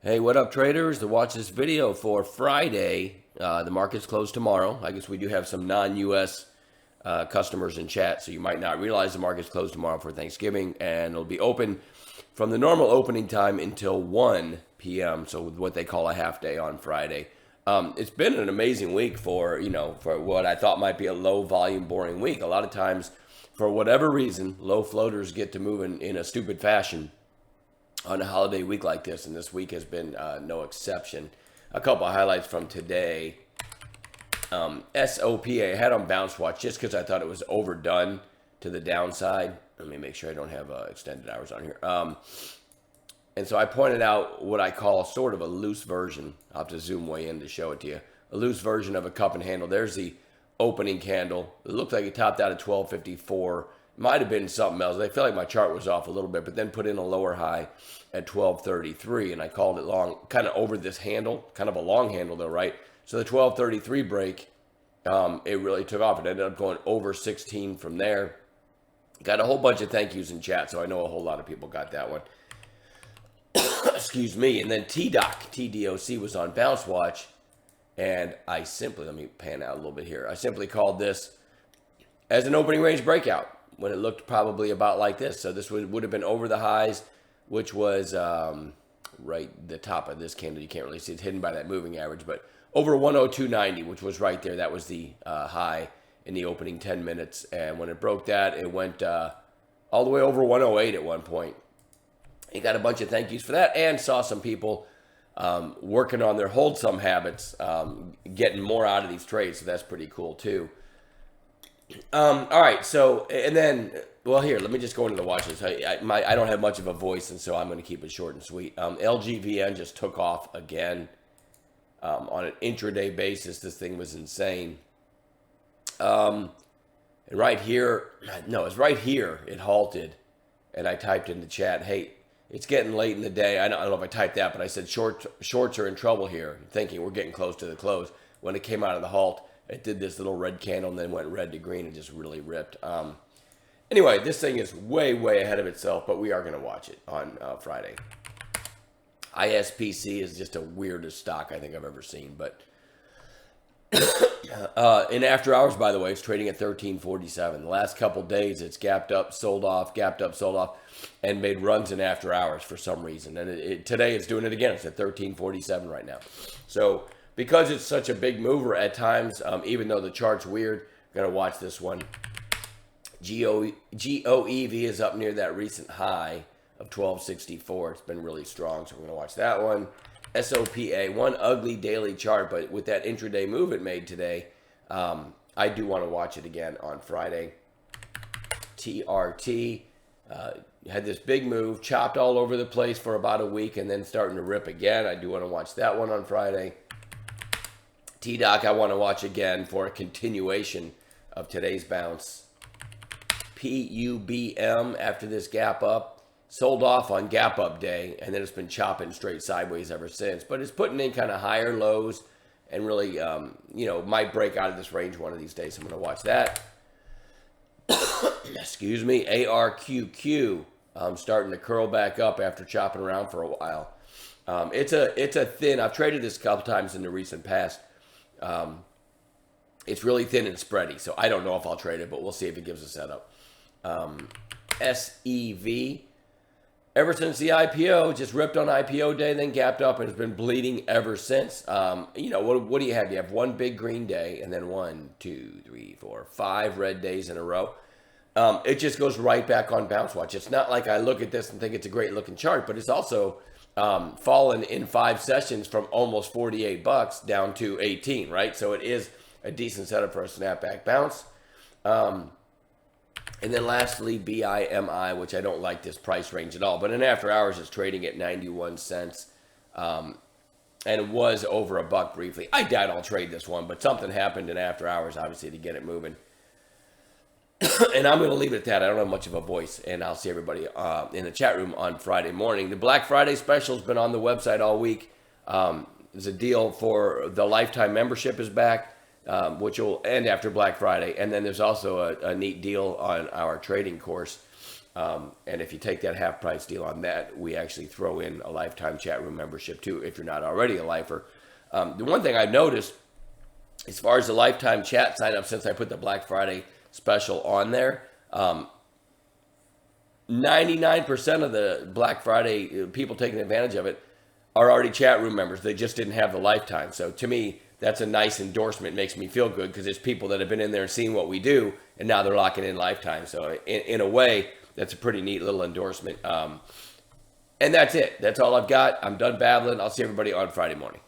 Hey, what up, traders? To watch this video for Friday, the market's closed tomorrow. I guess we do have some non-U.S. Customers in chat, so you might not realize the market's closed tomorrow for Thanksgiving, and it'll be open from the normal opening time until 1 p.m., so with what they call a half day on Friday. It's been an amazing week for what I thought might be a low volume, boring week. A lot of times, for whatever reason, low floaters get to move in a stupid fashion on a holiday week like this, and this week has been no exception. A couple of highlights from today. SOP I had on bounce watch just because I thought it was overdone to the downside. Let me make sure I don't have extended hours on here. And so I pointed out what I call sort of a loose version. I'll have to zoom way in to show it to you. A loose version of a cup and handle. There's the opening candle. It looked like it topped out at 1254. Might have been something else. I feel like my chart was off a little bit, but then put in a lower high at 1233, and I called it long, kind of over this handle, kind of a long handle though, right? So the 1233 break, it really took off. It ended up going over 16 from there. Got a whole bunch of thank yous in chat, so I know a whole lot of people got that one. Excuse me. And then TDOC was on bounce watch, and I simply, let me pan out a little bit here. I simply called this as an opening range breakout when it looked probably about like this. So this would have been over the highs, which was right the top of this candle. You can't really see, it's hidden by that moving average, but over 102.90, which was right there. That was the high in the opening 10 minutes. And when it broke that, it went all the way over 108 at one point. He got a bunch of thank yous for that, and saw some people working on their hold some habits, getting more out of these trades. So that's pretty cool too. All right, so, and then, well, here, let me just go into the watches. I don't have much of a voice, and so I'm going to keep it short and sweet. LGVN just took off again on an intraday basis. This thing was insane. And right here, no, it's right here, it halted, and I typed in the chat, hey, it's getting late in the day. I don't know if I typed that, but I said shorts are in trouble here, thinking we're getting close to the close. When it came out of the halt, it did this little red candle and then went red to green and just really ripped. Anyway, this thing is way, way ahead of itself, but we are going to watch it on Friday. ISPC is just the weirdest stock I think I've ever seen. But in after hours, by the way, it's trading at 1347. The last couple days, it's gapped up, sold off, and made runs in after hours for some reason. And today it's doing it again. It's at 1347 right now. So because it's such a big mover at times, even though the chart's weird, I'm going to watch this one. GOEV is up near that recent high of 1264. It's been really strong, so we're going to watch that one. SOPA, one ugly daily chart, but with that intraday move it made today, I do want to watch it again on Friday. TRT had this big move, chopped all over the place for about a week, and then starting to rip again. I do want to watch that one on Friday. TDOC I want to watch again for a continuation of today's bounce. PUBM, after this gap up, sold off on gap up day, and then it's been chopping straight sideways ever since. But it's putting in kind of higher lows and really, might break out of this range one of these days. I'm going to watch that. Excuse me. ARQQ starting to curl back up after chopping around for a while. It's a thin, I've traded this a couple times in the recent past. It's really thin and spready, so I don't know if I'll trade it, but we'll see if it gives a setup. SEV, ever since the IPO, just ripped on IPO day, then gapped up, and it's been bleeding ever since. What do you have? You have one big green day, and then 1, 2, 3, 4, 5 red days in a row. It just goes right back on bounce watch. It's not like I look at this and think it's a great looking chart, but it's also fallen in 5 sessions from almost $48 down to 18, right? So it is a decent setup for a snapback bounce. And then lastly, BIMI, which I don't like this price range at all, but in after hours it's trading at 91 cents. And it was over $1 briefly. I doubt I'll trade this one, but something happened in after hours, obviously, to get it moving. And I'm going to leave it at that. I don't have much of a voice, and I'll see everybody in the chat room on Friday morning. The Black Friday special has been on the website all week. There's a deal for the lifetime membership is back, which will end after Black Friday. And then there's also a neat deal on our trading course. And if you take that half price deal on that, we actually throw in a lifetime chat room membership too, if you're not already a lifer. The one thing I've noticed, as far as the lifetime chat sign up, since I put the Black Friday special on there, 99% of the Black Friday people taking advantage of it are already chat room members. They just didn't have the lifetime. So to me, that's a nice endorsement. It makes me feel good because it's people that have been in there and seen what we do, and now they're locking in lifetime. So in a way, that's a pretty neat little endorsement. And that's it. That's all I've got. I'm done babbling. I'll see everybody on Friday morning.